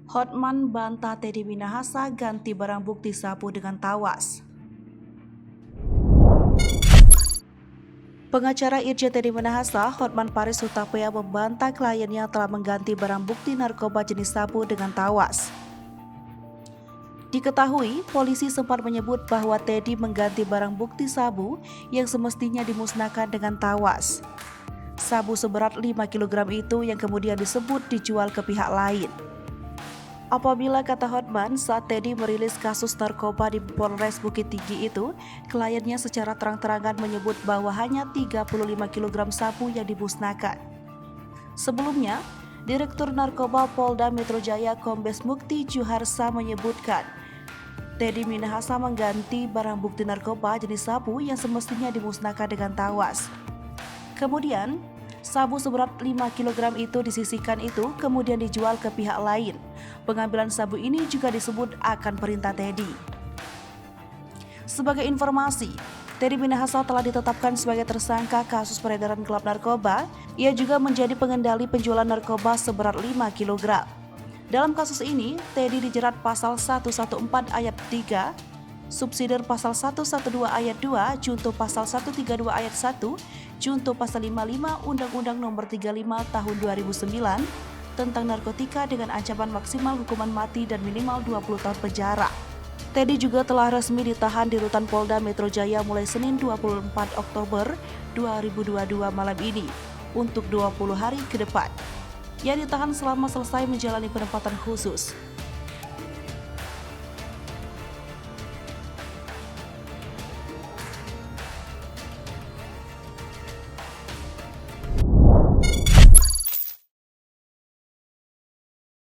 Hotman bantah Teddy Minahasa ganti barang bukti sabu dengan tawas. Pengacara Irjen Teddy Minahasa, Hotman Paris Hutapea membantah kliennya telah mengganti barang bukti narkoba jenis sabu dengan tawas. Diketahui, polisi sempat menyebut bahwa Teddy mengganti barang bukti sabu yang semestinya dimusnahkan dengan tawas. Sabu seberat 5 kg itu yang kemudian disebut dijual ke pihak lain. Apabila kata Hotman, saat Teddy merilis kasus narkoba di Polres Bukit Tinggi itu, kliennya secara terang-terangan menyebut bahwa hanya 35 kg sabu yang dimusnahkan. Sebelumnya, Direktur Narkoba Polda Metro Jaya Kombes Mukti Juharsa menyebutkan, Teddy Minahasa mengganti barang bukti narkoba jenis sabu yang semestinya dimusnahkan dengan tawas. Kemudian, sabu seberat 5 kg itu disisihkan itu kemudian dijual ke pihak lain. Pengambilan sabu ini juga disebut akan perintah Teddy. Sebagai informasi, Teddy Minahasa telah ditetapkan sebagai tersangka kasus peredaran gelap narkoba. Ia juga menjadi pengendali penjualan narkoba seberat 5 kg. Dalam kasus ini, Teddy dijerat pasal 114 ayat 3, subsidiar pasal 112 ayat 2, junto pasal 132 ayat 1, junto pasal 55 Undang-Undang Nomor 35 Tahun 2009 tentang narkotika dengan ancaman maksimal hukuman mati dan minimal 20 tahun penjara. Teddy juga telah resmi ditahan di Rutan Polda Metro Jaya mulai Senin 24 Oktober 2022 malam ini untuk 20 hari ke depan. Ia ditahan selama selesai menjalani penempatan khusus.